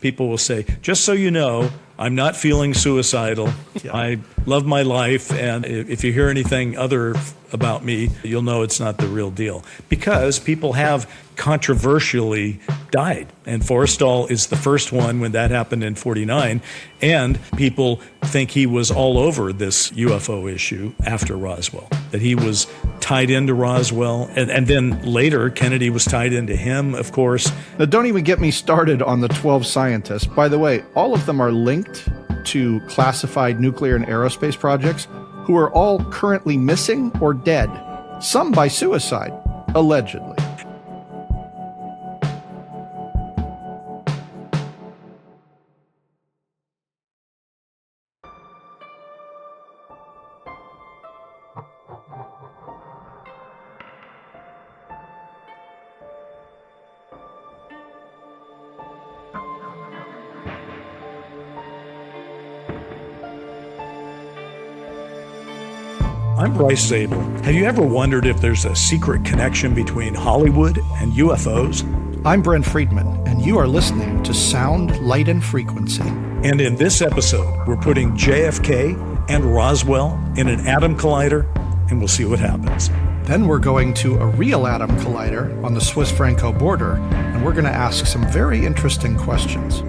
People will say, just so you know, I'm not feeling suicidal. Yeah. I love my life, and if you hear anything other about me, you'll know it's not the real deal. Because people have controversially died. And Forrestal is the first one when that happened in 49. And people think he was all over this UFO issue after Roswell, that he was tied into Roswell. And then later, Kennedy was tied into him, of course. Now, don't even get me started on the 12 scientists. By the way, all of them are linked to classified nuclear and aerospace projects who are all currently missing or dead, some by suicide, allegedly. I'm Bryce Zabel. Have you ever wondered if there's a secret connection between Hollywood and UFOs? I'm Brent Friedman, and you are listening to Sound, Light, and Frequency. And in this episode, we're putting JFK and Roswell in an atom collider, and we'll see what happens. Then we're going to a real atom collider on the Swiss-Franco border, and we're going to ask some very interesting questions.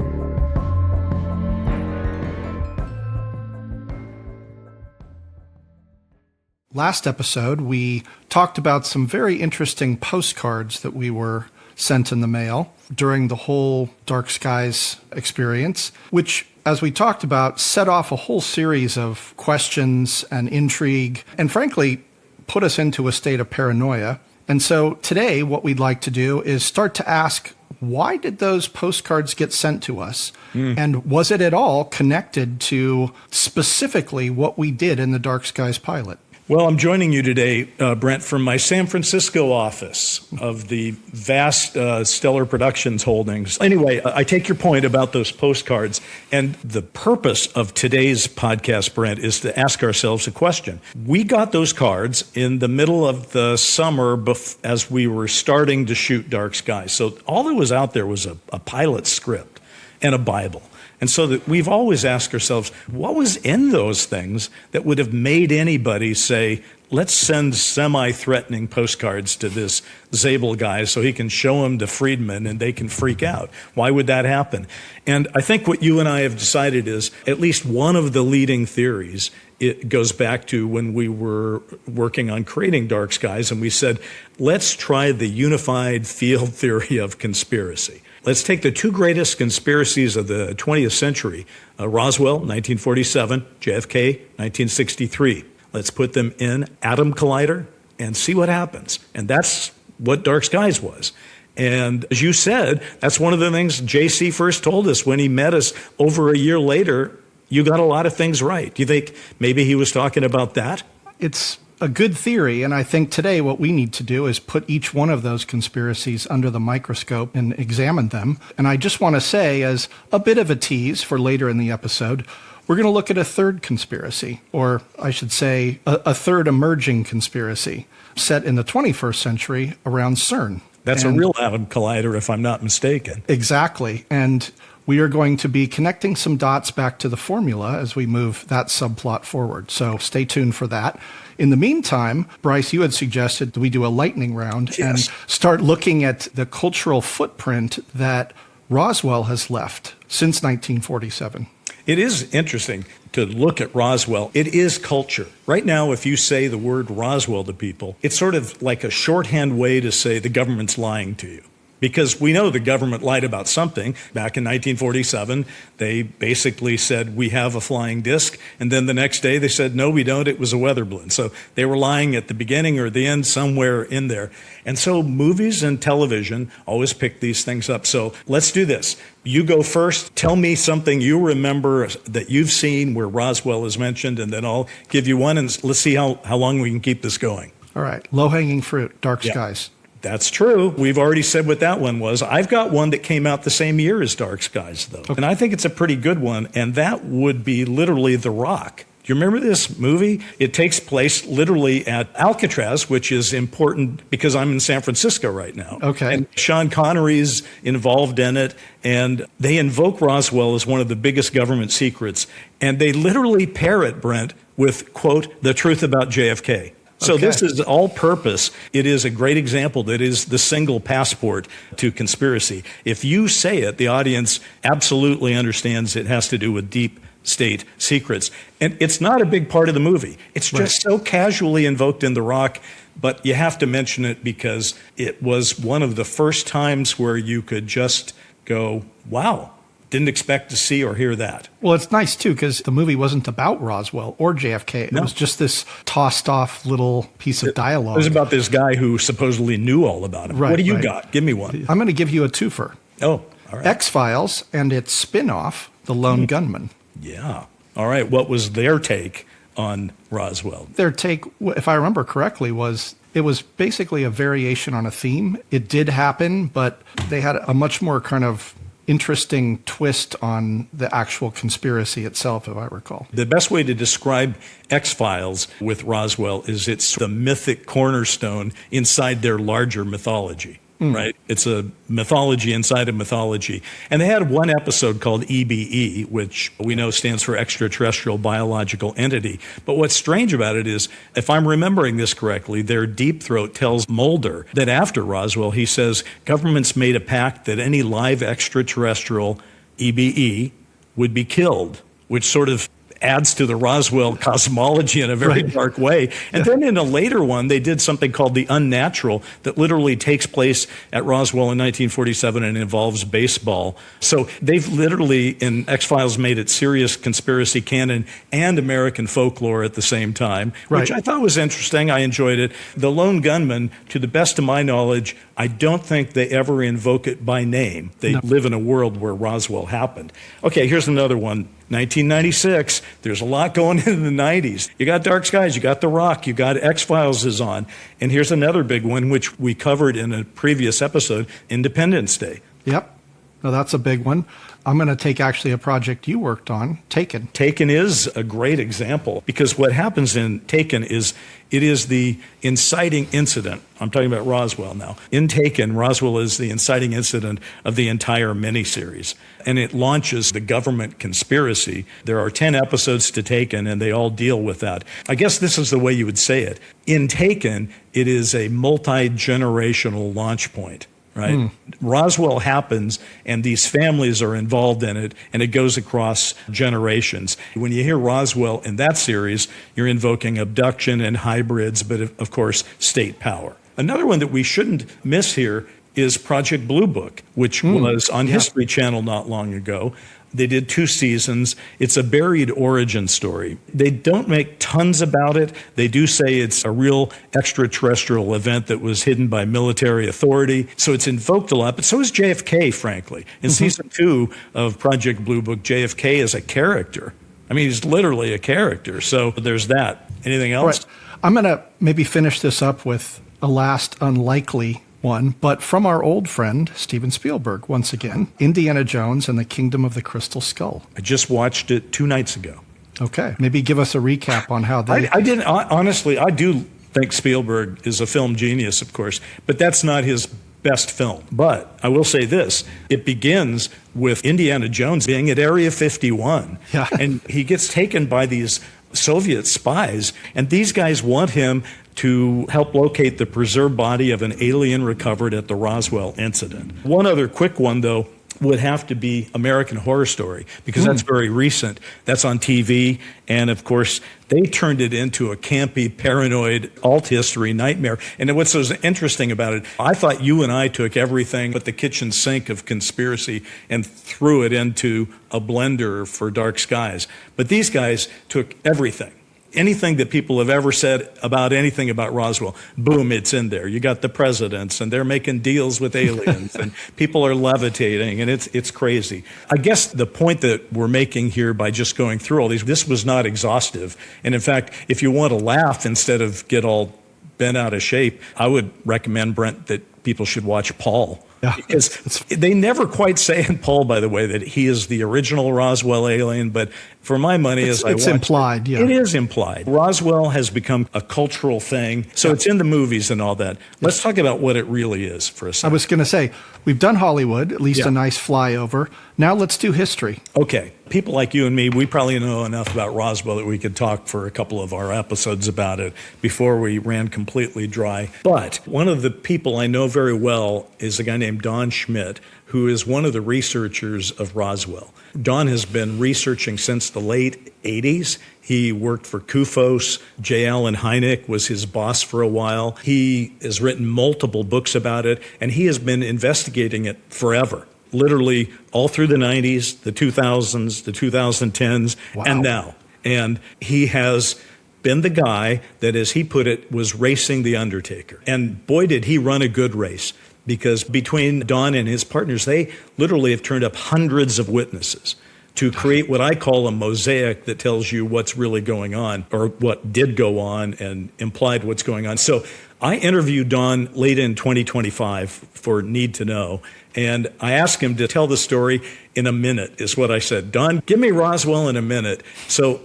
Last episode, we talked about some very interesting postcards that we were sent in the mail during the whole Dark Skies experience, which, as we talked about, set off a whole series of questions and intrigue, and frankly, put us into a state of paranoia. And so today, what we'd like to do is start to ask, why did those postcards get sent to us? And was it at all connected to specifically what we did in the Dark Skies pilot? Well, I'm joining you today, Brent, from my San Francisco office of the vast Stellar Productions holdings. Anyway, I take your point about those postcards, and the purpose of today's podcast, Brent, is to ask ourselves a question. We got those cards in the middle of the summer as we were starting to shoot Dark Skies. So all that was out there was a pilot script and a Bible. And so that we've always asked ourselves, what was in those things that would have made anybody say, let's send semi-threatening postcards to this Zabel guy so he can show them to Friedman and they can freak out? Why would that happen? And I think what you and I have decided is at least one of the leading theories. It goes back to when we were working on creating Dark Skies, and we said, let's try the unified field theory of conspiracy. Let's take the two greatest conspiracies of the 20th century, Roswell, 1947, JFK, 1963. Let's put them in atom collider and see what happens. And that's what Dark Skies was. And as you said, that's one of the things JC first told us when he met us over a year later. You got a lot of things right. Do you think maybe he was talking about that? It's a good theory, and I think today what we need to do is put each one of those conspiracies under the microscope and examine them. And I just want to say, as a bit of a tease for later in the episode, we're going to look at a third conspiracy, or I should say a third emerging conspiracy set in the 21st century around CERN. That's a real atom collider, if I'm not mistaken. Exactly. And we are going to be connecting some dots back to the formula as we move that subplot forward. So stay tuned for that. In the meantime, Bryce, you had suggested that we do a lightning round and start looking at the cultural footprint that Roswell has left since 1947. It is interesting to look at Roswell. It is culture. Right now, if you say the word Roswell to people, it's sort of like a shorthand way to say the government's lying to you. Because we know the government lied about something. Back in 1947, they basically said, we have a flying disc. And then the next day they said, no, we don't. It was a weather balloon. So they were lying at the beginning or the end, somewhere in there. And so movies and television always pick these things up. So let's do this. You go first. Tell me something you remember that you've seen where Roswell is mentioned, and then I'll give you one, and let's see how long we can keep this going. All right. Low-hanging fruit, Dark Skies. That's true. We've already said what that one was. I've got one that came out the same year as Dark Skies, though. Okay. And I think it's a pretty good one, and that would be literally The Rock. Do you remember this movie? It takes place literally at Alcatraz, which is important because I'm in San Francisco right now. Okay. And Sean Connery's involved in it, and they invoke Roswell as one of the biggest government secrets. And they literally pair it, Brent, with, quote, the truth about JFK. So this is all purpose. It is a great example that is the single passport to conspiracy. If you say it, the audience absolutely understands it has to do with deep state secrets. And it's not a big part of the movie. It's just so casually invoked in The Rock, but you have to mention it because it was one of the first times where you could just go, wow. Didn't expect to see or hear that. Well, it's nice, too, because the movie wasn't about Roswell or JFK. It was just this tossed-off little piece of dialogue. It was about this guy who supposedly knew all about him. Right, what do you got? Give me one. I'm going to give you a twofer. Oh, all right. X-Files and its spin-off, The Lone Gunman. Yeah. All right. What was their take on Roswell? Their take, if I remember correctly, was it was basically a variation on a theme. It did happen, but they had a much more kind of interesting twist on the actual conspiracy itself, if I recall. The best way to describe X-Files with Roswell is it's the mythic cornerstone inside their larger mythology. Right? It's a mythology inside a mythology. And they had one episode called EBE, which we know stands for extraterrestrial biological entity. But what's strange about it is, if I'm remembering this correctly, their Deep Throat tells Mulder that after Roswell, he says, governments made a pact that any live extraterrestrial EBE would be killed, which sort of adds to the Roswell cosmology in a very dark way. And then in a later one, they did something called The Unnatural that literally takes place at Roswell in 1947 and involves baseball. So they've literally, in X-Files, made it serious conspiracy canon and American folklore at the same time, which I thought was interesting. I enjoyed it. The Lone Gunman, to the best of my knowledge, I don't think they ever invoke it by name. They live in a world where Roswell happened. Okay, here's another one. 1996, there's a lot going into the 90s. You got Dark Skies, you got The Rock, you got X-Files is on. And here's another big one, which we covered in a previous episode, Independence Day. Yep. No, that's a big one. I'm going to take actually a project you worked on, Taken. Taken is a great example because what happens in Taken is it is the inciting incident. I'm talking about Roswell now. In Taken, Roswell is the inciting incident of the entire miniseries, and it launches the government conspiracy. There are 10 episodes to Taken, and they all deal with that. I guess this is the way you would say it. In Taken, it is a multi-generational launch point. Right? Roswell happens, and these families are involved in it, and it goes across generations. When you hear Roswell in that series, you're invoking abduction and hybrids, but of course, state power. Another one that we shouldn't miss here is Project Blue Book, which was on History Channel not long ago. They did 2 seasons. It's a buried origin story. They don't make tons about it. They do say it's a real extraterrestrial event that was hidden by military authority. So it's invoked a lot, but so is JFK, frankly. In season 2 of Project Blue Book, JFK is a character. I mean, he's literally a character. So there's that. Anything else? Right. I'm going to maybe finish this up with a last unlikely one, but from our old friend, Steven Spielberg, once again, Indiana Jones and the Kingdom of the Crystal Skull. I just watched it 2 nights ago. Okay. Maybe give us a recap on how they... I didn't, honestly, I do think Spielberg is a film genius, of course, but that's not his best film. But I will say this, it begins with Indiana Jones being at Area 51. Yeah. And he gets taken by these Soviet spies, and these guys want him to help locate the preserved body of an alien recovered at the Roswell incident. One other quick one, though, would have to be American Horror Story, because that's very recent. That's on TV, and of course, they turned it into a campy, paranoid, alt history nightmare. And what's so interesting about it, I thought you and I took everything but the kitchen sink of conspiracy and threw it into a blender for Dark Skies. But these guys took everything. Anything that people have ever said about anything about Roswell, boom, it's in there. You got the presidents, and they're making deals with aliens, and people are levitating, and it's crazy. I guess the point that we're making here by just going through all these, this was not exhaustive. And in fact, if you want to laugh instead of get all bent out of shape, I would recommend, Brent, that people should watch Paul. Yeah. Because they never quite say in Paul, by the way, that he is the original Roswell alien, but for my money, as I watch, it's implied, yeah. It is implied. Roswell has become a cultural thing, so it's in the movies and all that. Let's talk about what it really is for a I second. was going to say, we've done Hollywood, at least Yeah. a nice flyover. Now let's do history. Okay, people like you and me, we probably know enough about Roswell that we could talk for a couple of our episodes about it before we ran completely dry. But one of the people I know very well is a guy named Don Schmidt, who is one of the researchers of Roswell. Don has been researching since the late 80s. He worked for Kufos. J. Allen Hynek was his boss for a while. He has written multiple books about it, and he has been investigating it forever. Literally all through the 90s, the 2000s, the 2010s, Wow. and now. And he has been the guy that, as he put it, was racing the Undertaker. And boy, did he run a good race. Because between Don and his partners, they literally have turned up hundreds of witnesses to create what I call a mosaic that tells you what's really going on, or what did go on and implied what's going on. So I interviewed Don late in 2025 for Need to Know, and I asked him to tell the story in a minute, is what I said. Don, give me Roswell in a minute. So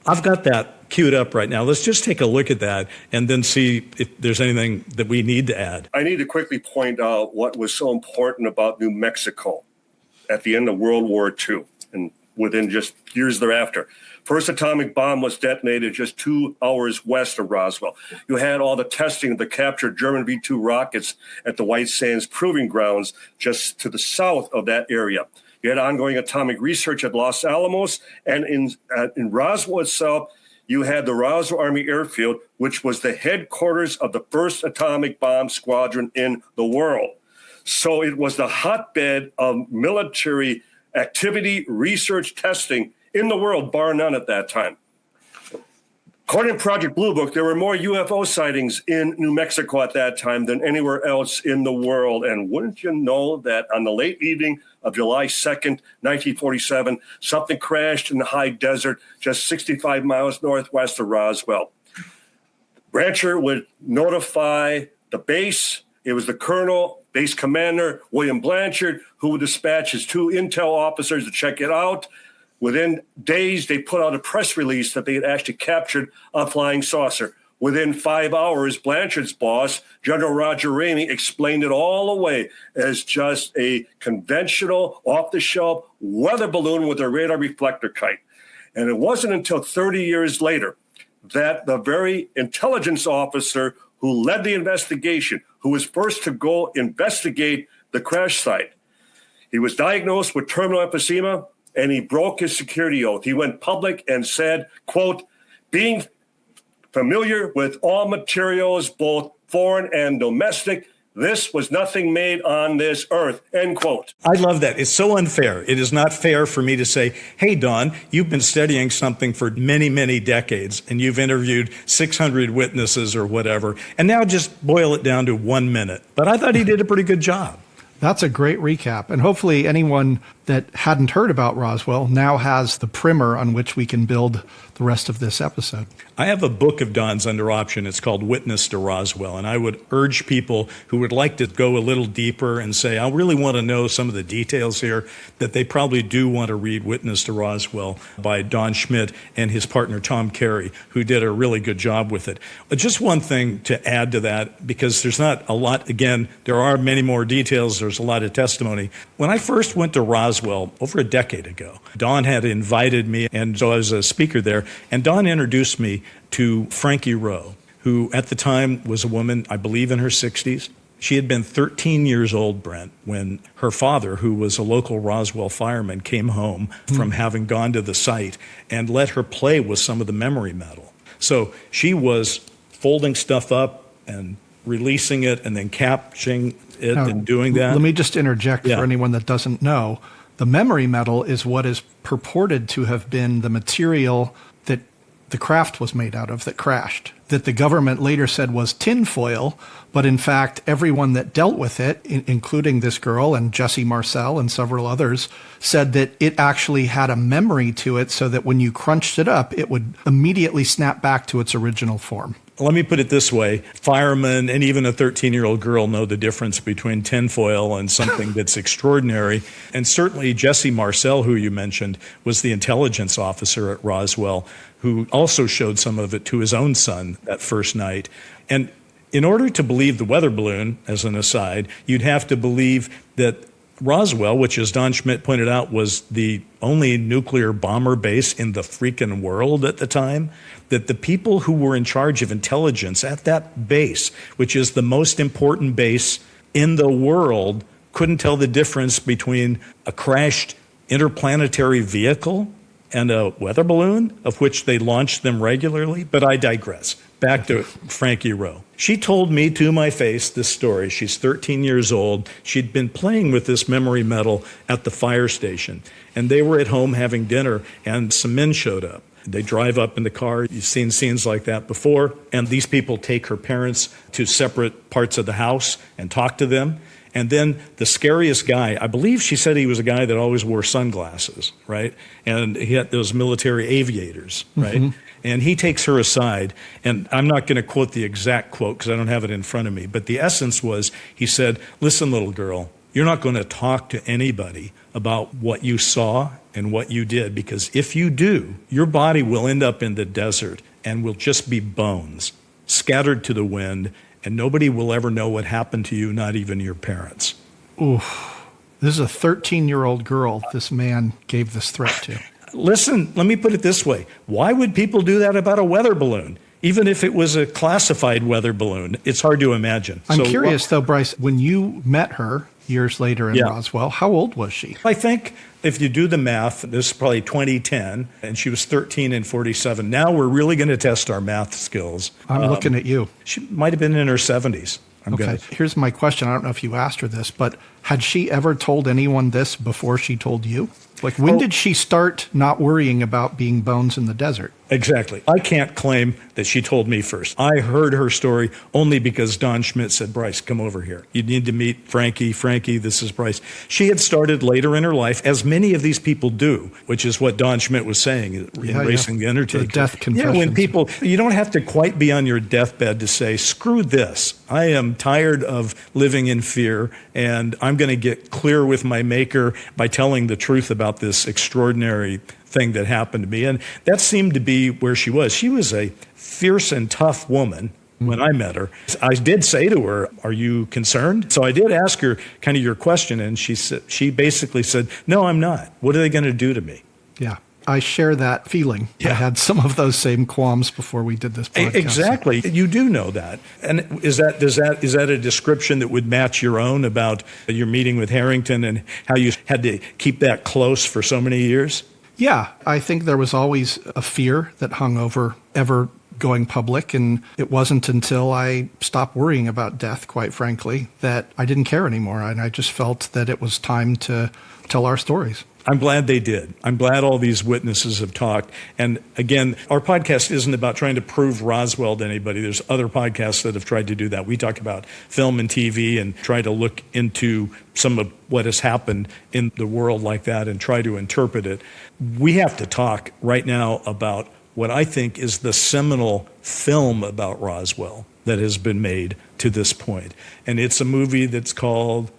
I've got that queued up right now. Let's just take a look at that and then see if there's anything that we need to add. I need to quickly point out what was so important about New Mexico at the end of World War II and within just years thereafter. First atomic bomb was detonated just 2 hours west of Roswell. You had all the testing of the captured German V-2 rockets at the White Sands Proving Grounds just to the south of that area. You had ongoing atomic research at Los Alamos, and in Roswell itself, you had the Roswell Army Airfield, which was the headquarters of the first atomic bomb squadron in the world. So it was the hotbed of military activity, research, testing in the world, bar none at that time. According to Project Blue Book, there were more UFO sightings in New Mexico at that time than anywhere else in the world. And wouldn't you know that on the late evening of July 2nd, 1947, something crashed in the high desert just 65 miles northwest of Roswell. Rancher would notify the base. It was the colonel, base commander, William Blanchard, who would dispatch his 2 intel officers to check it out. Within days, they put out a press release that they had actually captured a flying saucer. Within 5 hours, Blanchard's boss, General Roger Ramey, explained it all away as just a conventional, off-the-shelf weather balloon with a radar reflector kite. And it wasn't until 30 years later that the very intelligence officer who led the investigation, who was first to go investigate the crash site, he was diagnosed with terminal emphysema, and he broke his security oath. He went public and said, quote, being familiar with all materials, both foreign and domestic, this was nothing made on this earth, end quote. I love that. It's so unfair. It is not fair for me to say, hey, Don, you've been studying something for many, many decades, and you've interviewed 600 witnesses or whatever, and now just boil it down to 1 minute. But I thought he did a pretty good job. That's a great recap. And hopefully anyone that hadn't heard about Roswell now has the primer on which we can build the rest of this episode. I have a book of Don's under option. It's called Witness to Roswell. And I would urge people who would like to go a little deeper and say, I really want to know some of the details here, that they probably do want to read Witness to Roswell by Don Schmidt and his partner Tom Carey, who did a really good job with it. But just one thing to add to that, because there's not a lot, again, there are many more details. There's a lot of testimony. When I first went to Roswell over a decade ago, Don had invited me, and so I was a speaker there, and Don introduced me to Frankie Rowe, who at the time was a woman, I believe in her 60s. She had been 13 years old, Brent, when her father, who was a local Roswell fireman, came home from having gone to the site and let her play with some of the memory metal. So she was folding stuff up and releasing it and then capturing it Now, and doing that. Let me just interject Yeah. for anyone that doesn't know. The memory metal is what is purported to have been the material that the craft was made out of that crashed, that the government later said was tinfoil, but in fact, everyone that dealt with it, including this girl and Jesse Marcel and several others, said that it actually had a memory to it so that when you crunched it up, it would immediately snap back to its original form. Let me put it this way. Firemen and even a 13-year-old girl know the difference between tinfoil and something that's extraordinary. And certainly Jesse Marcel, who you mentioned, was the intelligence officer at Roswell, who also showed some of it to his own son that first night. And in order to believe the weather balloon, as an aside, you'd have to believe that Roswell, which as Don Schmitt pointed out, was the only nuclear bomber base in the freaking world at the time, that the people who were in charge of intelligence at that base, which is the most important base in the world, couldn't tell the difference between a crashed interplanetary vehicle and a weather balloon, of which they launched them regularly. But I digress. Back to Frankie Rowe. She told me to my face this story. She's 13 years old. She'd been playing with this memory medal at the fire station, and they were at home having dinner, and some men showed up. They drive up in the car. You've seen scenes like that before. And these people take her parents to separate parts of the house and talk to them. And then the scariest guy, I believe she said he was a guy that always wore sunglasses, right? And he had those military aviators, right? Mm-hmm. And he takes her aside, and I'm not going to quote the exact quote because I don't have it in front of me, but the essence was, he said, "Listen, little girl, you're not going to talk to anybody about what you saw and what you did, because if you do, your body will end up in the desert and will just be bones scattered to the wind, and nobody will ever know what happened to you, not even your parents." Oof. This is a 13-year-old girl this man gave this threat to. Listen, let me put it this way. Why would people do that about a weather balloon? Even if it was a classified weather balloon, it's hard to imagine. I'm curious, though, Bryce, when you met her years later in Roswell, how old was she? I think if you do the math, this is probably 2010, and she was 13 and 47. Now we're really going to test our math skills. I'm looking at you. She might have been in her 70s. Here's my question. I don't know if you asked her this, but had she ever told anyone this before she told you? Like, when did she start not worrying about being bones in the desert? Exactly. I can't claim that she told me first. I heard her story only because Don Schmitt said, "Bryce, come over here. You need to meet Frankie. Frankie, this is Bryce." She had started later in her life, as many of these people do, which is what Don Schmitt was saying in Racing the Undertaker. The death confessions. Yeah, when people, you don't have to quite be on your deathbed to say, "Screw this. I am tired of living in fear, and I'm going to get clear with my maker by telling the truth about this extraordinary thing that happened to me." And that seemed to be where she was. She was a fierce and tough woman when I met her. I did say to her, "Are you concerned?" So I did ask her kind of your question, and she basically said, "No, I'm not. What are they going to do to me?" Yeah. I share that feeling. Yeah. I had some of those same qualms before we did this podcast. Exactly. You do know that. And is that a description that would match your own about your meeting with Harrington and how you had to keep that close for so many years? Yeah, I think there was always a fear that hung over ever going public, and it wasn't until I stopped worrying about death, quite frankly, that I didn't care anymore, and I just felt that it was time to tell our stories. I'm glad they did. I'm glad all these witnesses have talked. And again, our podcast isn't about trying to prove Roswell to anybody. There's other podcasts that have tried to do that. We talk about film and TV and try to look into some of what has happened in the world like that and try to interpret it. We have to talk right now about what I think is the seminal film about Roswell that has been made to this point. And it's a movie that's called,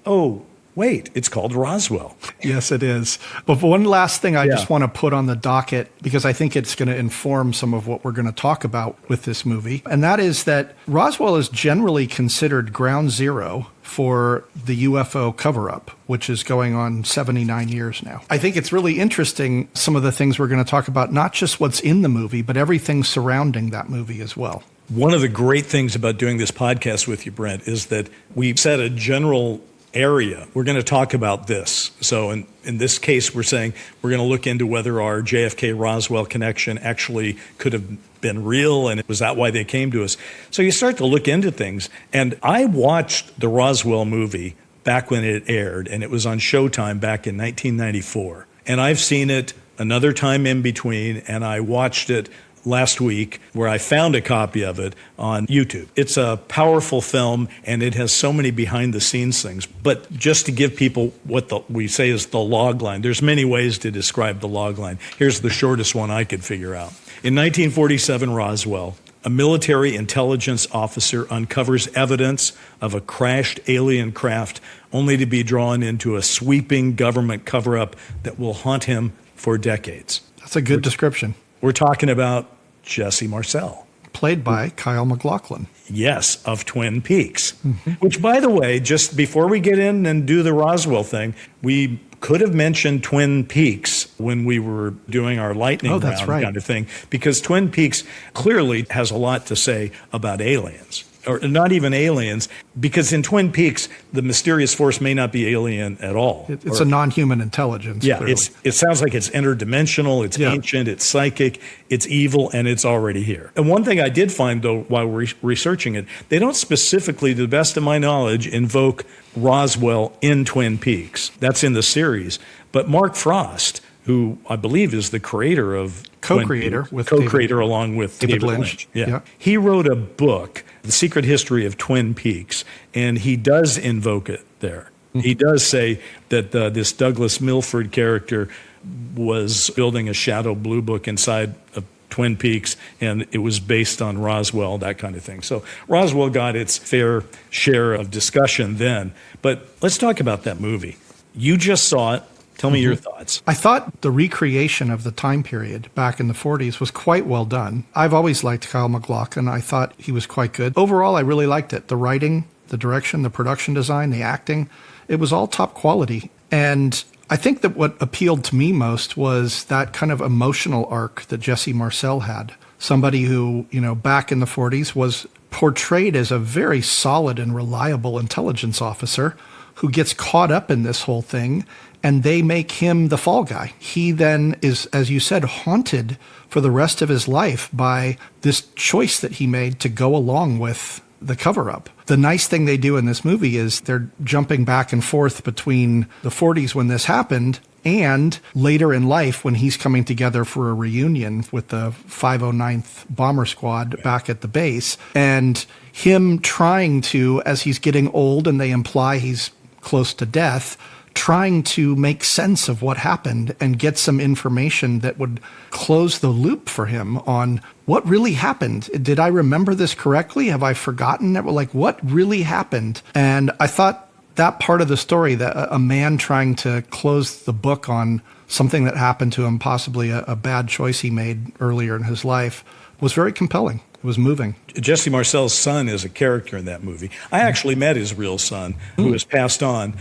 it's called Roswell. Yes, it is. But one last thing I just want to put on the docket, because I think it's going to inform some of what we're going to talk about with this movie, and that is that Roswell is generally considered ground zero for the UFO cover-up, which is going on 79 years now. I think it's really interesting, some of the things we're going to talk about, not just what's in the movie, but everything surrounding that movie as well. One of the great things about doing this podcast with you, Brent, is that we've set a general area. We're going to talk about this. So in this case, we're saying we're going to look into whether our JFK-Roswell connection actually could have been real, and was that why they came to us? So you start to look into things. And I watched the Roswell movie back when it aired, and it was on Showtime back in 1994. And I've seen it another time in between, and I watched it last week where I found a copy of it on YouTube. It's a powerful film, and it has so many behind the scenes things. But just to give people what we say is the log line, there's many ways to describe the log line. Here's the shortest one I could figure out. In 1947 Roswell, A military intelligence officer uncovers evidence of a crashed alien craft only to be drawn into a sweeping government cover-up that will haunt him for decades. That's a good description. We're talking about Jesse Marcel. Played by Kyle MacLachlan. Yes, of Twin Peaks. Which, by the way, just before we get in and do the Roswell thing, we could have mentioned Twin Peaks when we were doing our lightning round kind of thing, because Twin Peaks clearly has a lot to say about aliens. Or not even aliens, because in Twin Peaks, the mysterious force may not be alien at all. It's a non-human intelligence. Yeah, clearly. it sounds like it's interdimensional, it's ancient, it's psychic, it's evil, and it's already here. And one thing I did find, though, while researching it, they don't specifically, to the best of my knowledge, invoke Roswell in Twin Peaks. That's in the series. But Mark Frost, who I believe is the creator of co-creator along with David Lynch. Yeah. He wrote a book, The Secret History of Twin Peaks, and he does invoke it there. He does say that this Douglas Milford character was building a shadow blue book inside of Twin Peaks, and it was based on Roswell, that kind of thing. So Roswell got its fair share of discussion then. But let's talk about that movie. You just saw it. Tell me your thoughts. I thought the recreation of the time period back in the 40s was quite well done. I've always liked Kyle MacLachlan. I thought he was quite good. Overall, I really liked it. The writing, the direction, the production design, the acting, it was all top quality. And I think that what appealed to me most was that kind of emotional arc that Jesse Marcel had. Somebody who, back in the 40s was portrayed as a very solid and reliable intelligence officer who gets caught up in this whole thing, and they make him the fall guy. He then is, as you said, haunted for the rest of his life by this choice that he made to go along with the cover-up. The nice thing they do in this movie is they're jumping back and forth between the 40s when this happened and later in life when he's coming together for a reunion with the 509th Bomber Squad back at the base, and him trying to, as he's getting old and they imply he's close to death, trying to make sense of what happened and get some information that would close the loop for him on what really happened. Did I remember this correctly? Have I forgotten it? Like, what really happened? And I thought that part of the story, that a man trying to close the book on something that happened to him, possibly a bad choice he made earlier in his life, was very compelling. It was moving. Jesse Marcel's son is a character in that movie. I actually met his real son, who has passed on,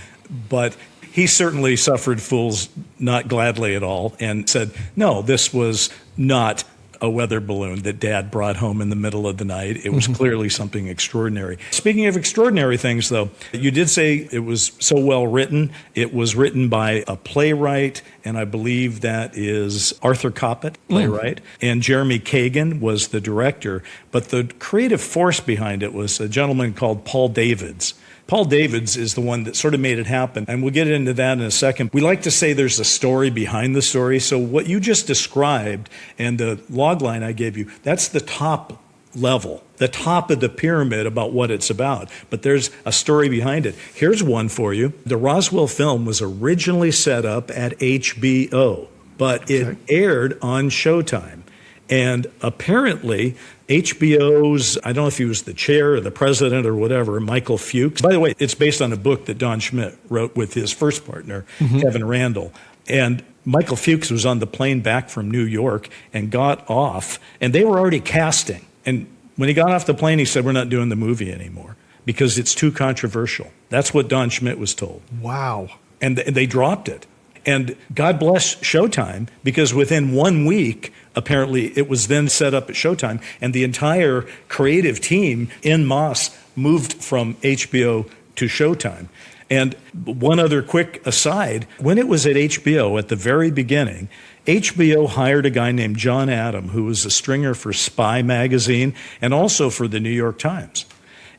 but he certainly suffered fools not gladly at all and said, no, this was not a weather balloon that Dad brought home in the middle of the night. It was clearly something extraordinary. Speaking of extraordinary things, though, you did say it was so well written. It was written by a playwright, and I believe that is Arthur Coppett, playwright, and Jeremy Kagan was the director. But the creative force behind it was a gentleman called Paul Davids. Paul Davids is the one that sort of made it happen, and we'll get into that in a second. We like to say there's a story behind the story, so what you just described and the log line I gave you, that's the top level, the top of the pyramid about what it's about, but there's a story behind it. Here's one for you. The Roswell film was originally set up at HBO, but it aired on Showtime. And apparently, HBO's, I don't know if he was the chair or the president or whatever, Michael Fuchs. By the way, it's based on a book that Don Schmidt wrote with his first partner, Kevin Randall. And Michael Fuchs was on the plane back from New York and got off, and they were already casting. And when he got off the plane, he said, we're not doing the movie anymore because it's too controversial. That's what Don Schmidt was told. Wow. And they dropped it. And God bless Showtime, because within 1 week, apparently it was then set up at Showtime, and the entire creative team en masse moved from HBO to Showtime. And one other quick aside, when it was at HBO at the very beginning, HBO hired a guy named John Adam, who was a stringer for Spy magazine and also for the New York Times.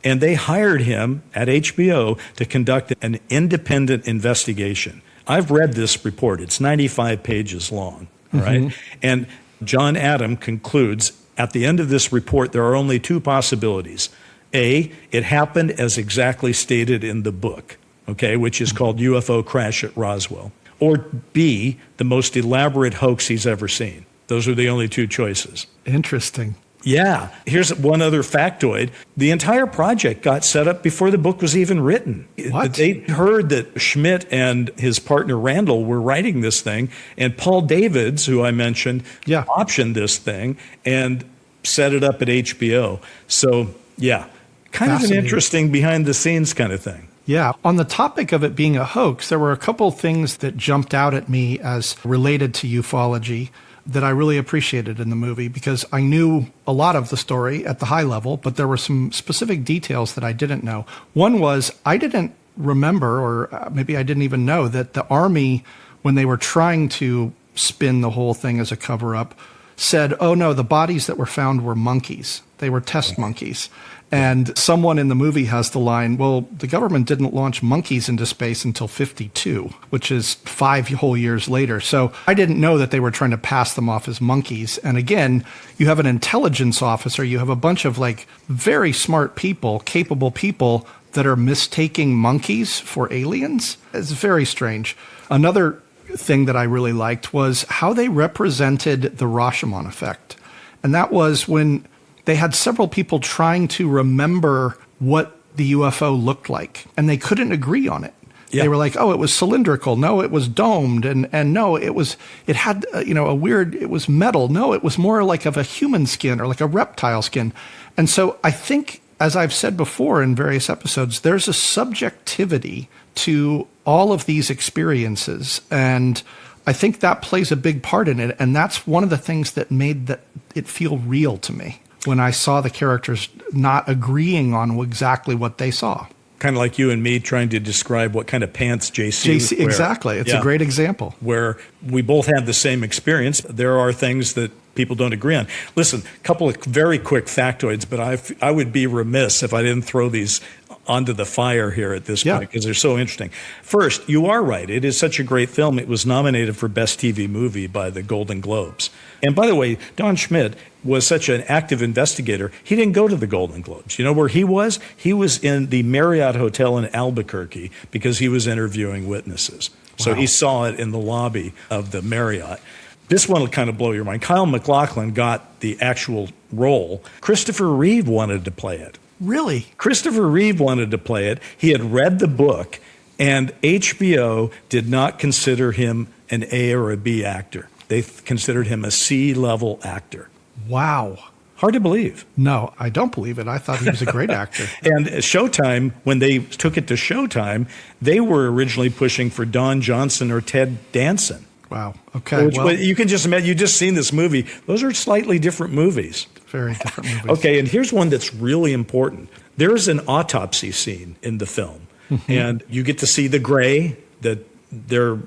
And they hired him at HBO to conduct an independent investigation. I've read this report. It's 95 pages long, all right? And John Adam concludes, at the end of this report, there are only two possibilities. A, it happened as exactly stated in the book, okay, which is called UFO Crash at Roswell. Or B, the most elaborate hoax he's ever seen. Those are the only two choices. Interesting. Yeah. Here's one other factoid. The entire project got set up before the book was even written. What? They heard that Schmidt and his partner Randall were writing this thing, and Paul Davids, who I mentioned, Yeah. optioned this thing and set it up at HBO. So, yeah, kind of an Fascinating. interesting behind-the-scenes kind of thing. Yeah. On the topic of it being a hoax, there were a couple of things that jumped out at me as related to ufology that I really appreciated in the movie, because I knew a lot of the story at the high level, but there were some specific details that I didn't know. One was I didn't remember, or maybe I didn't even know, that the Army, when they were trying to spin the whole thing as a cover-up, said, oh no, the bodies that were found were monkeys. They were test monkeys. And someone in the movie has the line, well, the government didn't launch monkeys into space until 52, which is 5 whole years later. So I didn't know that they were trying to pass them off as monkeys. And again, you have an intelligence officer, you have a bunch of like very smart people, capable people that are mistaking monkeys for aliens. It's very strange. Another thing that I really liked was how they represented the Rashomon effect. And that was when they had several people trying to remember what the UFO looked like, and they couldn't agree on it. Yeah. They were like, oh, it was cylindrical. No, it was domed. And no, it had, a weird, it was metal. No, it was more like of a human skin or like a reptile skin. And so I think, as I've said before in various episodes, there's a subjectivity to all of these experiences. And I think that plays a big part in it. And that's one of the things that made it feel real to me when I saw the characters not agreeing on exactly what they saw. Kind of like you and me trying to describe what kind of pants JC would wear. Exactly. It's a great example. Where we both had the same experience. There are things that people don't agree on. Listen, a couple of very quick factoids, but I would be remiss if I didn't throw these onto the fire here at this point, because they're so interesting. First, you are right. It is such a great film. It was nominated for Best TV Movie by the Golden Globes. And by the way, Don Schmidt was such an active investigator, he didn't go to the Golden Globes. You know where he was? He was in the Marriott Hotel in Albuquerque because he was interviewing witnesses. So Wow. he saw it in the lobby of the Marriott. This one will kind of blow your mind. Kyle MacLachlan got the actual role. Christopher Reeve wanted to play it. Really? Christopher Reeve wanted to play it. He had read the book, and HBO did not consider him an A or a B actor. They considered him a C-level actor. Wow. Hard to believe. No, I don't believe it. I thought he was a great actor. And Showtime, when they took it to Showtime, they were originally pushing for Don Johnson or Ted Danson. Wow. Okay. Which, you can just imagine, you just seen this movie. Those are slightly different movies. Very different movies. Okay, and here's one that's really important. There's an autopsy scene in the film, and you get to see the gray that they're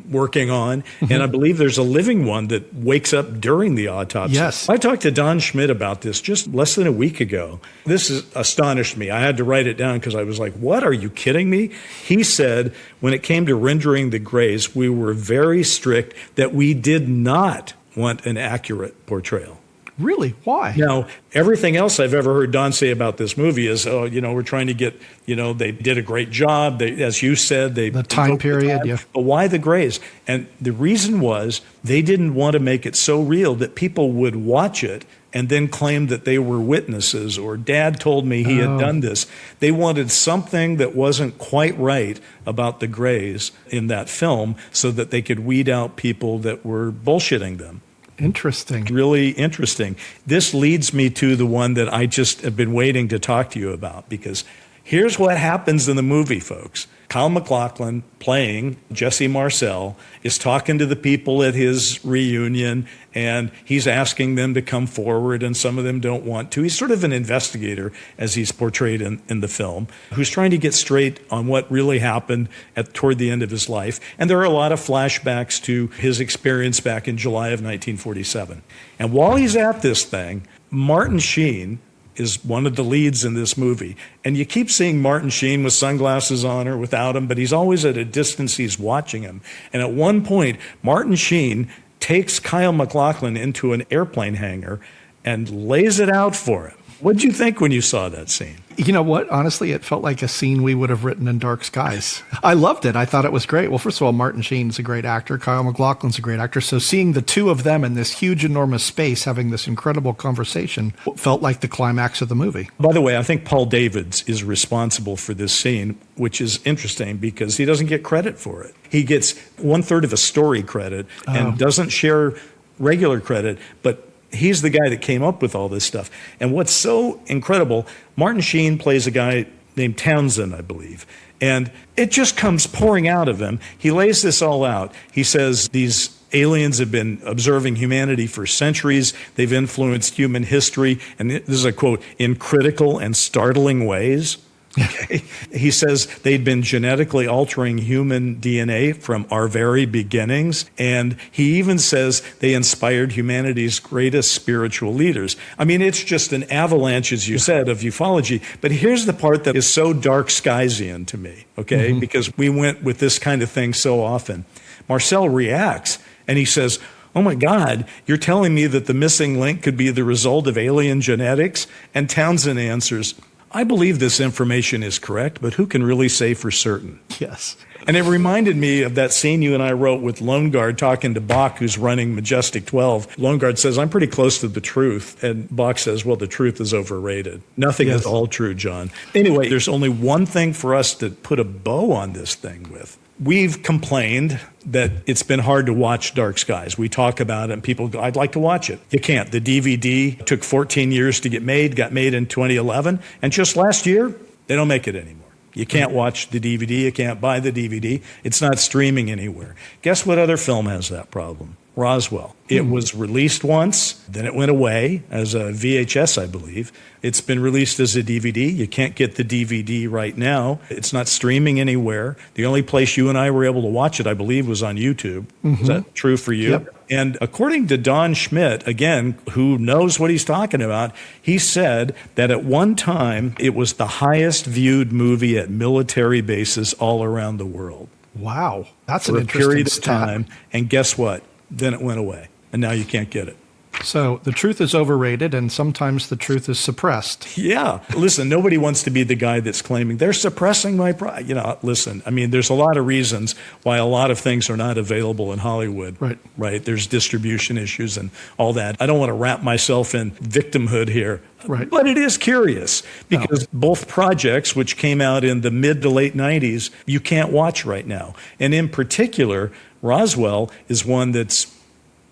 working on, and I believe there's a living one that wakes up during the autopsy. Yes. I talked to Don Schmidt about this just less than a week ago. This astonished me. I had to write it down because I was like, what, are you kidding me? He said when it came to rendering the grays, we were very strict that we did not want an accurate portrayal. Really? Why? Now, everything else I've ever heard Don say about this movie is, oh, we're trying to get, they did a great job. They, as you said, the time period, yeah. But why the grays? And the reason was they didn't want to make it so real that people would watch it and then claim that they were witnesses or Dad told me he had done this. They wanted something that wasn't quite right about the grays in that film so that they could weed out people that were bullshitting them. Interesting. Really interesting. This leads me to the one that I just have been waiting to talk to you about, because here's what happens in the movie, folks. Kyle MacLachlan, playing Jesse Marcel, is talking to the people at his reunion, and he's asking them to come forward, and some of them don't want to. He's sort of an investigator, as he's portrayed in the film, who's trying to get straight on what really happened toward the end of his life. And there are a lot of flashbacks to his experience back in July of 1947. And while he's at this thing, Martin Sheen is one of the leads in this movie. And you keep seeing Martin Sheen with sunglasses on or without them, but he's always at a distance. He's watching him. And at one point, Martin Sheen takes Kyle MacLachlan into an airplane hangar and lays it out for him. What'd you think when you saw that scene? You know what? Honestly, it felt like a scene we would have written in Dark Skies. I loved it. I thought it was great. Well, first of all, Martin Sheen's a great actor. Kyle MacLachlan's a great actor. So seeing the two of them in this huge, enormous space having this incredible conversation felt like the climax of the movie. By the way, I think Paul Davids is responsible for this scene, which is interesting because he doesn't get credit for it. He gets 1/3 of a story credit and doesn't share regular credit, but he's the guy that came up with all this stuff. And what's so incredible, Martin Sheen plays a guy named Townsend, I believe. And it just comes pouring out of him. He lays this all out. He says these aliens have been observing humanity for centuries. They've influenced human history. And this is a quote, in critical and startling ways. Okay. He says they'd been genetically altering human DNA from our very beginnings. And he even says they inspired humanity's greatest spiritual leaders. I mean, it's just an avalanche, as you said, of ufology. But here's the part that is so dark skiesian to me, okay? Because we went with this kind of thing so often. Marcel reacts and he says, oh my God, you're telling me that the missing link could be the result of alien genetics? And Townsend answers, I believe this information is correct, but who can really say for certain? Yes. And it reminded me of that scene you and I wrote with Lone Guard talking to Bach, who's running Majestic 12. Lone Guard says, I'm pretty close to the truth. And Bach says, well, the truth is overrated. Nothing is all true, John. Anyway, there's only one thing for us to put a bow on this thing with. We've complained that it's been hard to watch Dark Skies. We talk about it and people go, I'd like to watch it. You can't. The DVD took 14 years to get made, got made in 2011. And just last year, they don't make it anymore. You can't watch the DVD. You can't buy the DVD. It's not streaming anywhere. Guess what other film has that problem? Roswell. It was released once, then it went away as a VHS, I believe. It's been released as a DVD. You can't get the DVD right now. It's not streaming anywhere. The only place you and I were able to watch it, I believe, was on YouTube. Is that true for you? Yep. And according to Don Schmidt, again, who knows what he's talking about, he said that at one time it was the highest viewed movie at military bases all around the world. Wow. That's For an a interesting period of stat. time. And guess what? Then it went away. And now you can't get it. So the truth is overrated, and sometimes the truth is suppressed. Yeah. Listen, nobody wants to be the guy that's claiming they're suppressing my pride. You know, listen, I mean, there's a lot of reasons why a lot of things are not available in Hollywood. Right. There's distribution issues and all that. I don't want to wrap myself in victimhood here. Right. But it is curious because both projects, which came out in the mid to late 90s, you can't watch right now. And in particular, Roswell is one that's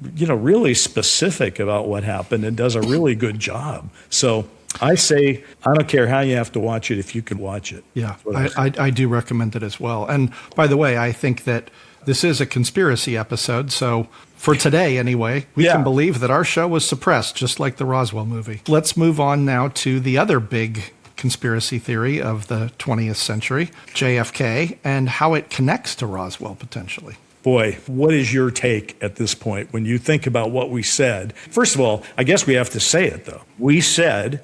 really specific about what happened and does a really good job. So I say, I don't care how you have to watch it if you can watch it. Yeah, I do recommend it as well. And by the way, I think that this is a conspiracy episode. So for today, anyway, we can believe that our show was suppressed, just like the Roswell movie. Let's move on now to the other big conspiracy theory of the 20th century, JFK, and how it connects to Roswell potentially. Boy, what is your take at this point when you think about what we said? First of all, I guess we have to say it, though. We said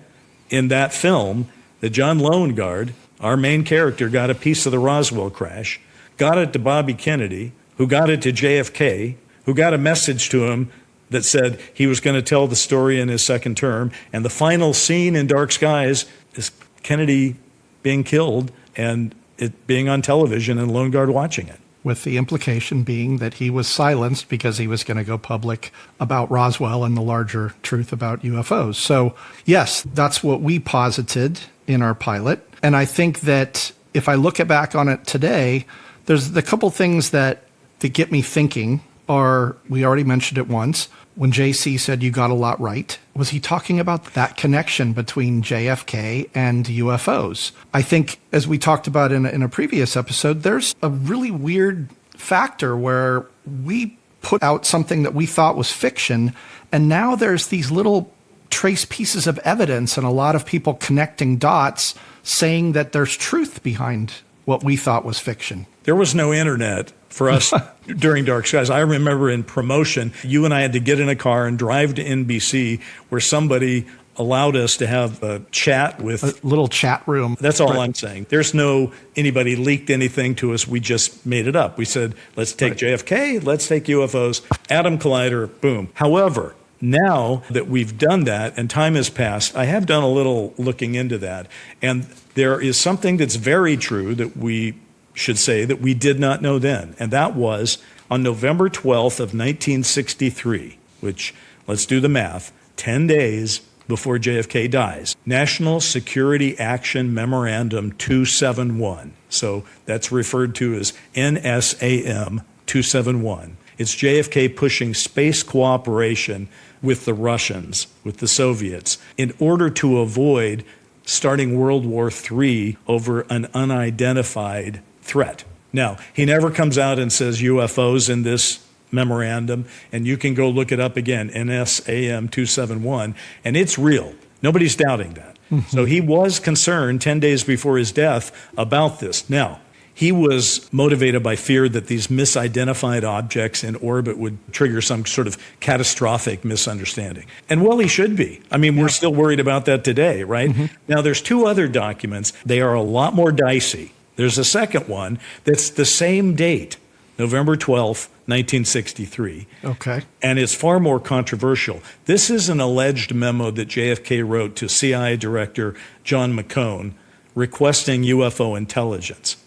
in that film that John Loengard, our main character, got a piece of the Roswell crash, got it to Bobby Kennedy, who got it to JFK, who got a message to him that said he was going to tell the story in his second term. And the final scene in Dark Skies is Kennedy being killed and it being on television and Loengard watching it. With the implication being that he was silenced because he was going to go public about Roswell and the larger truth about UFOs. So, yes, that's what we posited in our pilot. And I think that if I look back on it today, there's a couple things that get me thinking are, we already mentioned it once, when JC said you got a lot right. Was he talking about that connection between JFK and UFOs? I think, as we talked about in a previous episode, there's a really weird factor where we put out something that we thought was fiction, and now there's these little trace pieces of evidence and a lot of people connecting dots saying that there's truth behind what we thought was fiction. There was no internet for us during Dark Skies. I remember in promotion, you and I had to get in a car and drive to NBC where somebody allowed us to have a chat with... A little chat room. That's all I'm saying. There's no anybody leaked anything to us. We just made it up. We said, let's take JFK, let's take UFOs, atom collider, boom. However, now that we've done that and time has passed, I have done a little looking into that. And there is something that's very true that we should say that we did not know then. And that was on November 12th of 1963, which, let's do the math, 10 days before JFK dies, National Security Action Memorandum 271. So that's referred to as NSAM 271. It's JFK pushing space cooperation with the Russians, with the Soviets, in order to avoid starting World War III over an unidentified threat. Now, he never comes out and says UFOs in this memorandum, and you can go look it up again, NSAM 271, and it's real. Nobody's doubting that. So he was concerned 10 days before his death about this. Now, he was motivated by fear that these misidentified objects in orbit would trigger some sort of catastrophic misunderstanding. And well, he should be. I mean, we're still worried about that today, right? Now, there's two other documents. They are a lot more dicey. There's a second one that's the same date, November 12th, 1963. Okay. And it's far more controversial. This is an alleged memo that JFK wrote to CIA Director John McCone requesting UFO intelligence.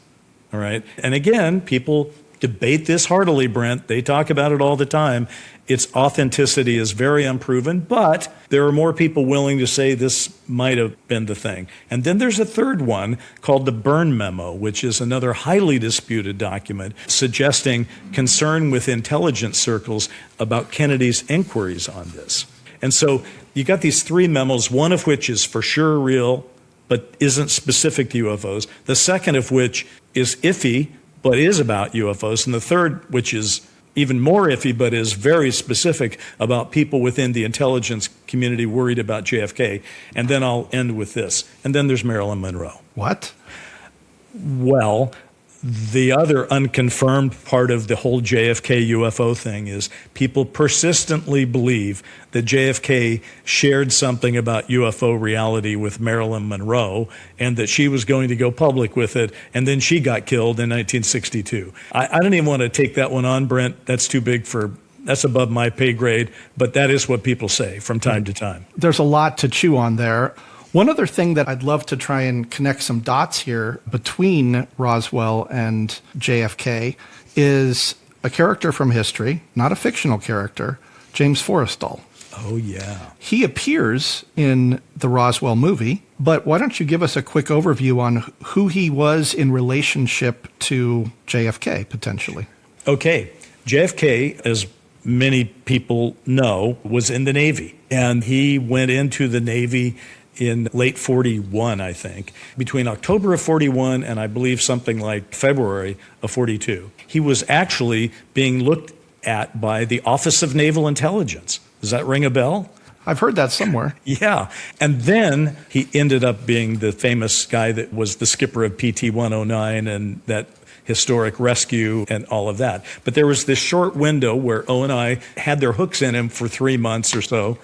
All right. And again, people debate this heartily, Brent. They talk about it all the time. Its authenticity is very unproven, but there are more people willing to say this might have been the thing. And then there's a third one called the Byrne Memo, which is another highly disputed document suggesting concern with intelligence circles about Kennedy's inquiries on this. And so you got these three memos, one of which is for sure real, but isn't specific to UFOs. The second of which is iffy, but is about UFOs. And the third, which is even more iffy, but is very specific about people within the intelligence community worried about JFK. And then I'll end with this. And then there's Marilyn Monroe. What? Well, the other unconfirmed part of the whole JFK UFO thing is people persistently believe that JFK shared something about UFO reality with Marilyn Monroe and that she was going to go public with it, and then she got killed in 1962. I don't even want to take that one on, Brent. That's too big that's above my pay grade, but that is what people say from time to time. There's a lot to chew on there. One other thing that I'd love to try and connect some dots here between Roswell and JFK is a character from history, not a fictional character, James Forrestal. Oh, yeah. He appears in the Roswell movie, but why don't you give us a quick overview on who he was in relationship to JFK, potentially? Okay. JFK, as many people know, was in the Navy, and he went into the Navy in late 41, I think, between October of 41 and I believe something like February of 42. He was actually being looked at by the Office of Naval Intelligence. Does that ring a bell? I've heard that somewhere. Yeah. And then he ended up being the famous guy that was the skipper of PT-109 and that historic rescue and all of that. But there was this short window where O&I had their hooks in him for 3 months or so.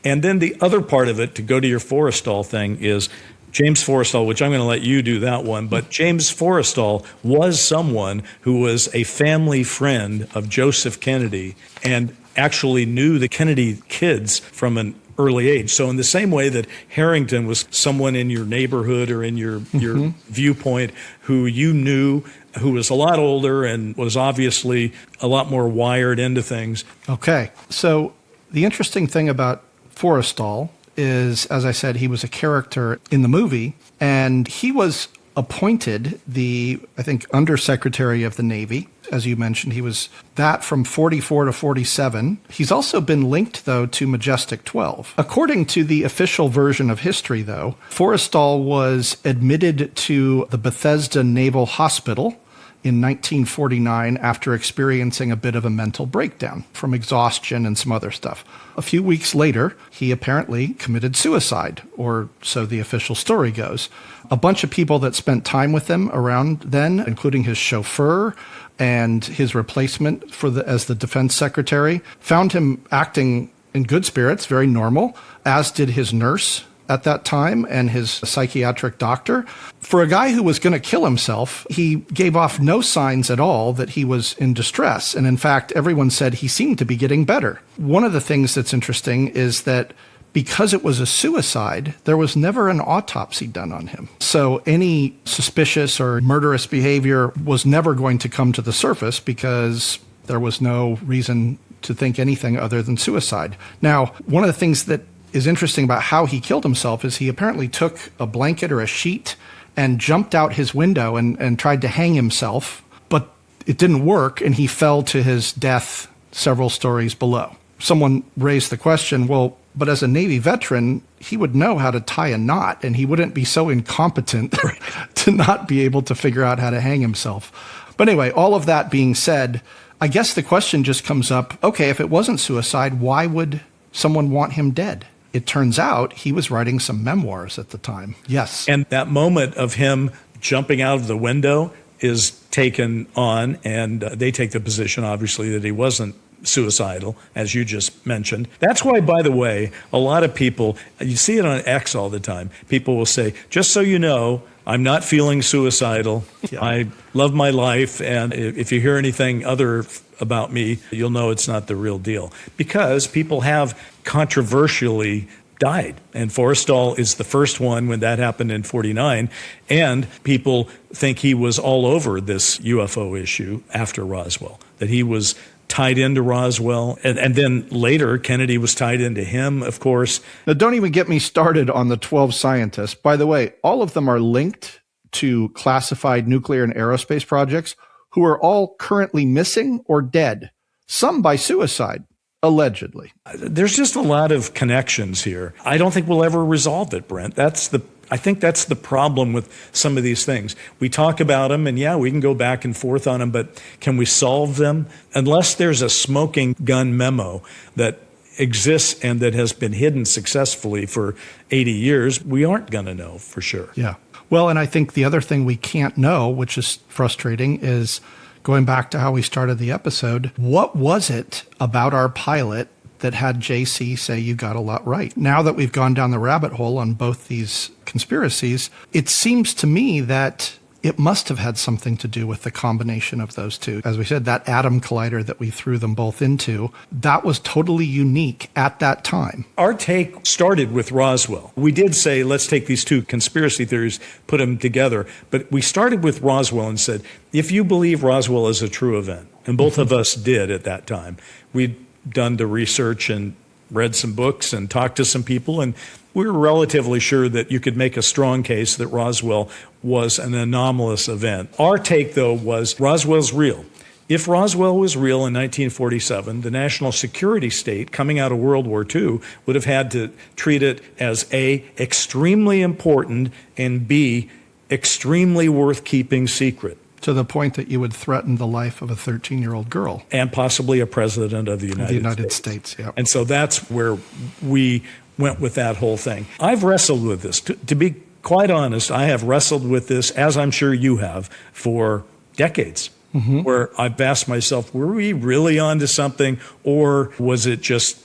And then the other part of it, to go to your Forrestal thing, is James Forrestal, which I'm going to let you do that one, but James Forrestal was someone who was a family friend of Joseph Kennedy and actually knew the Kennedy kids from an early age. So in the same way that Harrington was someone in your neighborhood or in your viewpoint who you knew, who was a lot older and was obviously a lot more wired into things. Okay. So the interesting thing about Forrestal is, as I said, he was a character in the movie, and he was appointed the, I think, Undersecretary of the Navy. As you mentioned, he was that from 44 to 47. He's also been linked, though, to Majestic 12. According to the official version of history, though, Forrestal was admitted to the Bethesda Naval Hospital in 1949 after experiencing a bit of a mental breakdown from exhaustion and some other stuff. A few weeks later, he apparently committed suicide, or so the official story goes. A bunch of people that spent time with him around then, including his chauffeur and his replacement as the defense secretary, found him acting in good spirits, very normal, as did his nurse, at that time and his psychiatric doctor. For a guy who was going to kill himself, he gave off no signs at all that he was in distress. And in fact, everyone said he seemed to be getting better. One of the things that's interesting is that because it was a suicide, there was never an autopsy done on him. So any suspicious or murderous behavior was never going to come to the surface because there was no reason to think anything other than suicide. Now, one of the things that is interesting about how he killed himself is he apparently took a blanket or a sheet and jumped out his window and tried to hang himself, but it didn't work, and he fell to his death several stories below. Someone raised the question, well, but as a Navy veteran, he would know how to tie a knot, and he wouldn't be so incompetent to not be able to figure out how to hang himself. But anyway, all of that being said, I guess the question just comes up, okay, if it wasn't suicide, why would someone want him dead? It turns out he was writing some memoirs at the time. Yes. And that moment of him jumping out of the window is taken on, and they take the position, obviously, that he wasn't suicidal, as you just mentioned. That's why, by the way, a lot of people, you see it on X all the time, people will say, just so you know, I'm not feeling suicidal. Yeah. I love my life, and if you hear anything other about me, you'll know it's not the real deal. Because people have controversially died. And Forrestal is the first one when that happened in 49. And people think he was all over this UFO issue after Roswell, that he was tied into Roswell. And then later, Kennedy was tied into him, of course. Now, don't even get me started on the 12 scientists. By the way, all of them are linked to classified nuclear and aerospace projects who are all currently missing or dead, some by suicide, allegedly. There's just a lot of connections here. I don't think we'll ever resolve it, Brent. I think that's the problem with some of these things. We talk about them, and yeah, we can go back and forth on them, but can we solve them? Unless there's a smoking gun memo that exists and that has been hidden successfully for 80 years, we aren't going to know for sure. Yeah. Well, and I think the other thing we can't know, which is frustrating, is going back to how we started the episode, what was it about our pilot that had JC say you got a lot right? Now that we've gone down the rabbit hole on both these conspiracies, it seems to me that it must have had something to do with the combination of those two. As we said, that atom collider that we threw them both into, that was totally unique at that time. Our take started with Roswell. We did say, let's take these two conspiracy theories, put them together. But we started with Roswell and said, if you believe Roswell is a true event, and both of us did at that time, we'd done the research and read some books and talked to some people, and we were relatively sure that you could make a strong case that Roswell was an anomalous event. Our take, though, was Roswell's real. If Roswell was real in 1947, the national security state coming out of World War II would have had to treat it as A, extremely important, and B, extremely worth keeping secret. To the point that you would threaten the life of a 13-year-old girl. And possibly a president of the United States. Yeah. And so that's where we went with that whole thing. I've wrestled with this. To be quite honest, I have wrestled with this, as I'm sure you have, for decades, where I've asked myself, were we really onto something, or was it just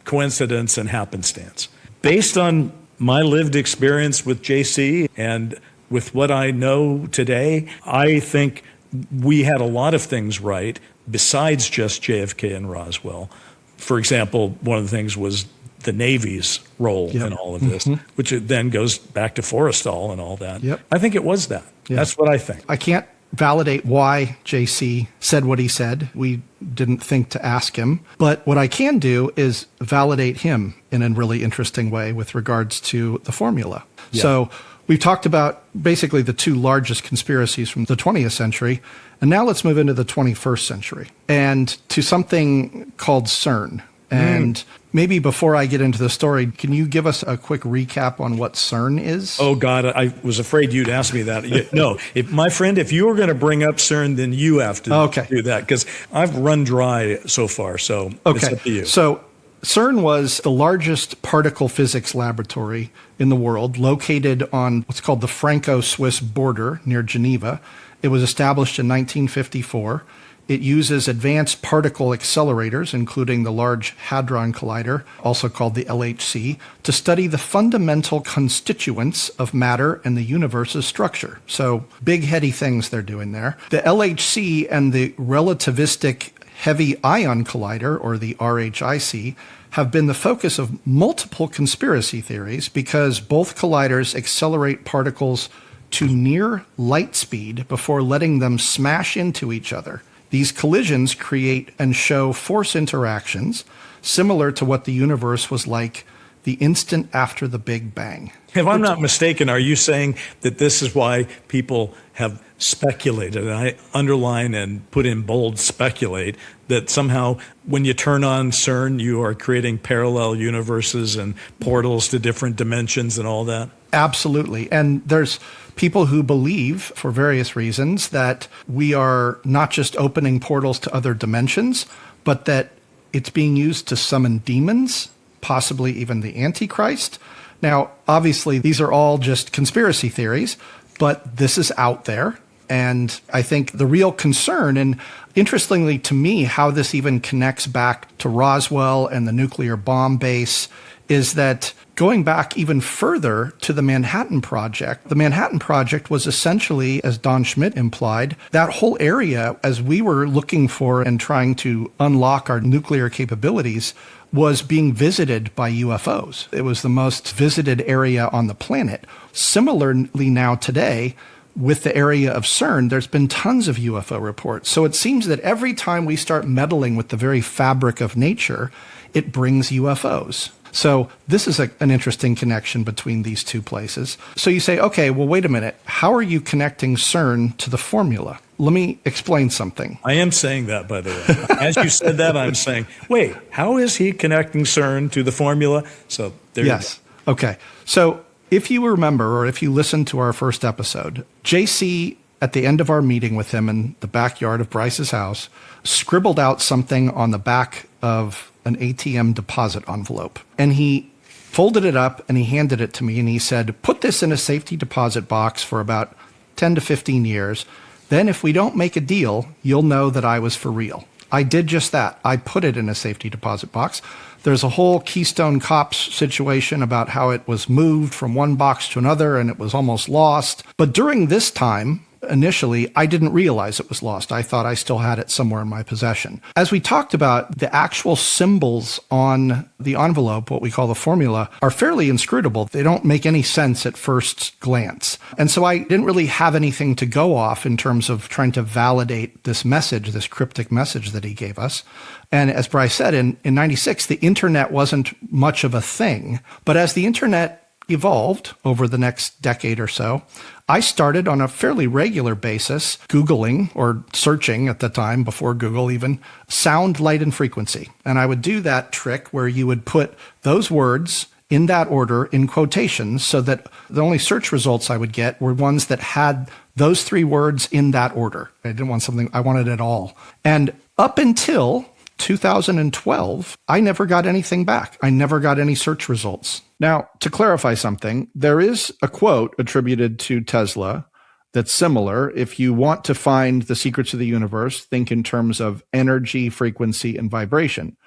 coincidence and happenstance? Based on my lived experience with JC and with what I know today, I think we had a lot of things right besides just JFK and Roswell. For example, one of the things was the Navy's role in all of this, which then goes back to Forrestal and all that. Yep. I think it was that. Yep. That's what I think. I can't validate why JC said what he said. We didn't think to ask him. But what I can do is validate him in a really interesting way with regards to the formula. Yeah. So we've talked about basically the two largest conspiracies from the 20th century, and now let's move into the 21st century and to something called CERN. And maybe before I get into the story, can you give us a quick recap on what CERN is? Oh, God, I was afraid you'd ask me that. No, my friend, if you were going to bring up CERN, then you have to do that, because I've run dry so far, so it's up to you. So CERN was the largest particle physics laboratory in the world, located on what's called the Franco-Swiss border near Geneva. It was established in 1954. It uses advanced particle accelerators, including the Large Hadron Collider, also called the LHC, to study the fundamental constituents of matter and the universe's structure. So big, heady things they're doing there. The LHC and the Relativistic Heavy Ion Collider, or the RHIC, have been the focus of multiple conspiracy theories because both colliders accelerate particles to near light speed before letting them smash into each other. These collisions create and show force interactions similar to what the universe was like the instant after the Big Bang. If I'm not mistaken, are you saying that this is why people have speculated, and I underline and put in bold speculate, that somehow when you turn on CERN, you are creating parallel universes and portals to different dimensions and all that? Absolutely. And there's people who believe, for various reasons, that we are not just opening portals to other dimensions, but that it's being used to summon demons, possibly even the Antichrist. Now, obviously, these are all just conspiracy theories, but this is out there. And I think the real concern, and interestingly to me, how this even connects back to Roswell and the nuclear bomb base, is that going back even further to the Manhattan Project, the Manhattan Project was essentially, as Don Schmidt implied, that whole area, as we were looking for and trying to unlock our nuclear capabilities, was being visited by UFOs. It was the most visited area on the planet. Similarly now today, with the area of CERN, there's been tons of UFO reports. So it seems that every time we start meddling with the very fabric of nature, it brings UFOs. So this is an interesting connection between these two places. So you say, okay, well, wait a minute. How are you connecting CERN to the formula? Let me explain something. I am saying that, by the way. As you said that, I'm saying, wait, how is he connecting CERN to the formula? So there you go. Okay. So if you remember, or if you listened to our first episode, JC, at the end of our meeting with him in the backyard of Bryce's house, scribbled out something on the back of an ATM deposit envelope. And he folded it up and he handed it to me and he said, put this in a safety deposit box for about 10 to 15 years. Then if we don't make a deal, you'll know that I was for real. I did just that. I put it in a safety deposit box. There's a whole Keystone Cops situation about how it was moved from one box to another and it was almost lost. But during this time, initially, I didn't realize it was lost. I thought I still had it somewhere in my possession. As we talked about, the actual symbols on the envelope, what we call the formula, are fairly inscrutable. They don't make any sense at first glance. And so I didn't really have anything to go off in terms of trying to validate this message, this cryptic message that he gave us. And as Bryce said, in 96, the internet wasn't much of a thing. But as the internet evolved over the next decade or so, I started on a fairly regular basis Googling or searching at the time, before Google even, sound, light, and frequency. And I would do that trick where you would put those words in that order in quotations so that the only search results I would get were ones that had those three words in that order. I didn't want something, I wanted it all. And up until 2012, I never got anything back. I never got any search results. Now, to clarify something, there is a quote attributed to Tesla that's similar. If you want to find the secrets of the universe, think in terms of energy, frequency, and vibration.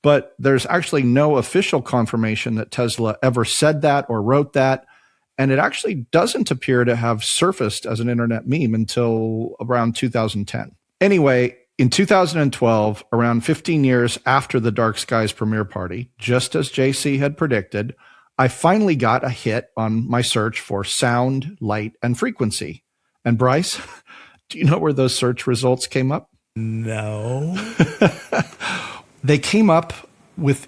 But there's actually no official confirmation that Tesla ever said that or wrote that. And it actually doesn't appear to have surfaced as an internet meme until around 2010. Anyway, in 2012, around 15 years after the Dark Skies premiere party, just as JC had predicted, I finally got a hit on my search for sound, light, and frequency. And Bryce, do you know where those search results came up? No. They came up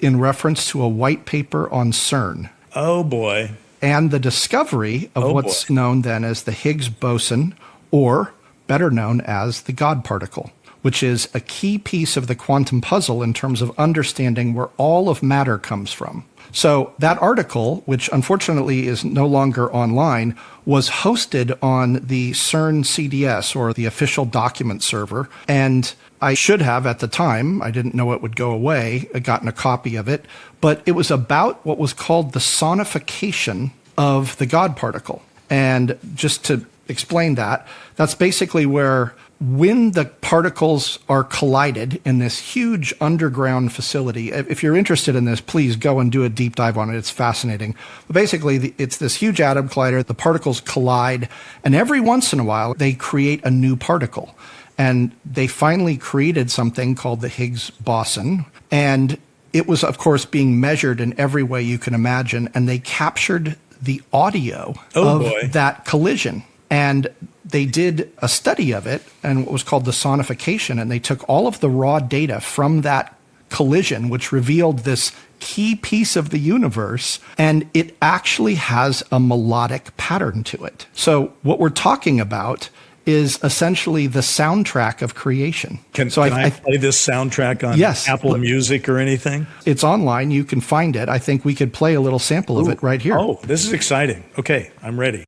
in reference to a white paper on CERN. Oh, boy. And the discovery of what's known then as the Higgs boson, or better known as the God particle, which is a key piece of the quantum puzzle in terms of understanding where all of matter comes from. So that article, which unfortunately is no longer online, was hosted on the CERN CDS, or the official document server. And I should have, at the time, I didn't know it would go away, gotten a copy of it. But it was about what was called the sonification of the God particle. And just to explain that, that's basically where when the particles are collided in this huge underground facility, if you're interested in this, please go and do a deep dive on it. It's fascinating. But basically, it's this huge atom collider. The particles collide, and every once in a while, they create a new particle. And they finally created something called the Higgs boson. And it was, of course, being measured in every way you can imagine. And they captured the audio of that collision. And they did a study of it and what was called the sonification. And they took all of the raw data from that collision, which revealed this key piece of the universe. And it actually has a melodic pattern to it. So what we're talking about is essentially the soundtrack of creation. Can I play this soundtrack on Apple Music or anything? It's online. You can find it. I think we could play a little sample of it right here. Oh, this is exciting. Okay, I'm ready.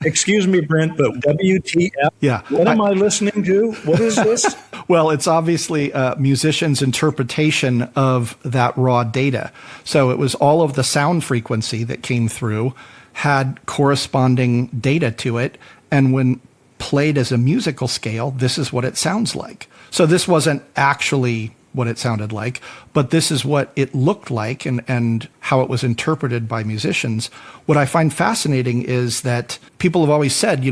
Excuse me, Brent, but WTF? Yeah. What am I listening to? What is this? Well, it's obviously a musician's interpretation of that raw data. So it was all of the sound frequency that came through had corresponding data to it. And when played as a musical scale, this is what it sounds like. So this wasn't actually what it sounded like, but this is what it looked like and how it was interpreted by musicians. What I find fascinating is that people have always said,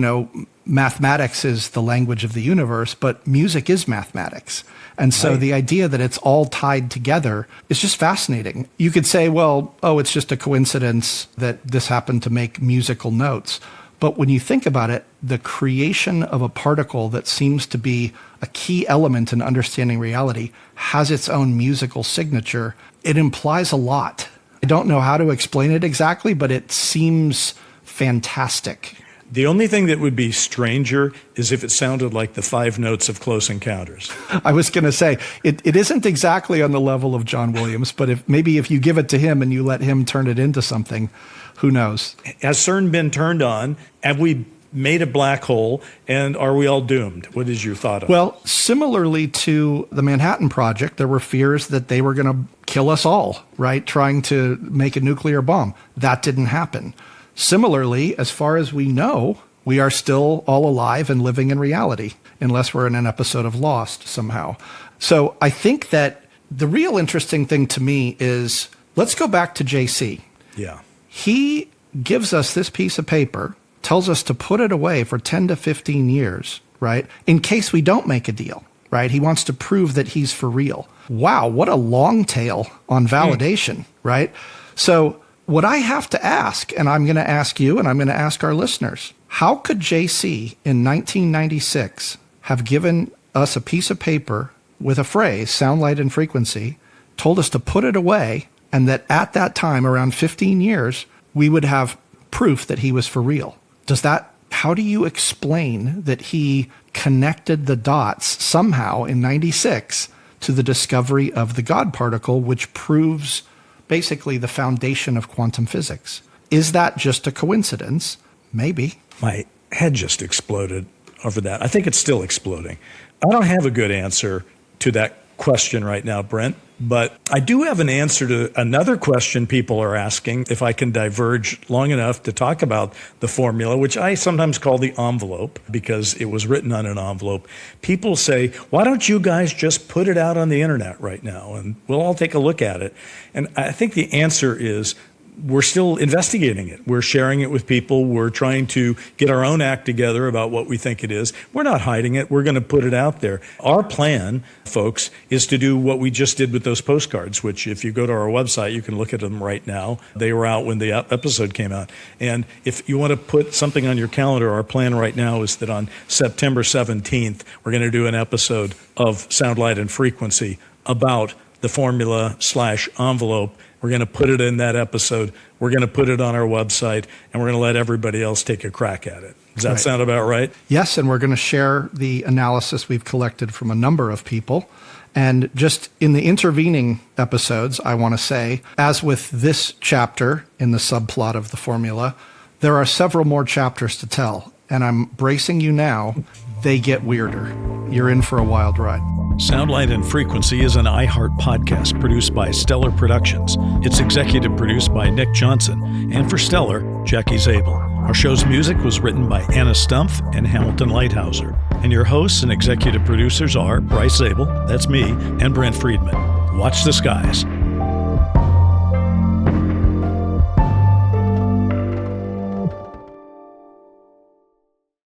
mathematics is the language of the universe, but music is mathematics. And so the idea that it's all tied together is just fascinating. You could say, it's just a coincidence that this happened to make musical notes. But when you think about it, the creation of a particle that seems to be a key element in understanding reality has its own musical signature. It implies a lot. I don't know how to explain it exactly, but it seems fantastic. The only thing that would be stranger is if it sounded like the 5 notes of Close Encounters. I was going to say, it isn't exactly on the level of John Williams, but if you give it to him and you let him turn it into something, who knows? Has CERN been turned on? Have we made a black hole? And are we all doomed? What is your thought on it? Well, similarly to the Manhattan Project, there were fears that they were going to kill us all, right? Trying to make a nuclear bomb. That didn't happen. Similarly, as far as we know, we are still all alive and living in reality, unless we're in an episode of Lost somehow. So I think that the real interesting thing to me is, let's go back to JC. Yeah. He gives us this piece of paper, tells us to put it away for 10 to 15 years, right? In case we don't make a deal, right? He wants to prove that he's for real. Wow, what a long tail on validation, right? So what I have to ask, and I'm going to ask you and I'm going to ask our listeners, how could JC in 1996 have given us a piece of paper with a phrase, sound, light, and frequency, told us to put it away, and that at that time, around 15 years, we would have proof that he was for real? How do you explain that he connected the dots somehow in 96 to the discovery of the God particle, which proves basically the foundation of quantum physics? Is that just a coincidence? Maybe. My head just exploded over that. I think it's still exploding. I don't have a good answer to that question right now, Brent, but I do have an answer to another question people are asking, if I can diverge long enough to talk about the formula, which I sometimes call the envelope because it was written on an envelope. People say, why don't you guys just put it out on the internet right now and we'll all take a look at it? And I think the answer is, we're still investigating it. We're sharing it with people. We're trying to get our own act together about what we think it is. We're not hiding it. We're going to put it out there. Our plan, folks, is to do what we just did with those postcards, which if you go to our website, you can look at them right now. They were out when the episode came out. And if you want to put something on your calendar, our plan right now is that on September 17th, we're going to do an episode of Sound, Light, and Frequency about the formula/envelope. We're going to put it in that episode. We're going to put it on our website, and we're going to let everybody else take a crack at it. Does that sound about right? Yes, and we're going to share the analysis we've collected from a number of people. And just in the intervening episodes, I want to say, as with this chapter in the subplot of the formula, there are several more chapters to tell. And I'm bracing you now. they get weirder. You're in for a wild ride. Soundlight and Frequency is an iHeart podcast produced by Stellar Productions. It's executive produced by Nick Johnson, and for Stellar, Jackie Zabel. Our show's music was written by Anna Stumpf and Hamilton Lighthouser. And your hosts and executive producers are Bryce Zabel, that's me, and Brent Friedman. Watch the skies.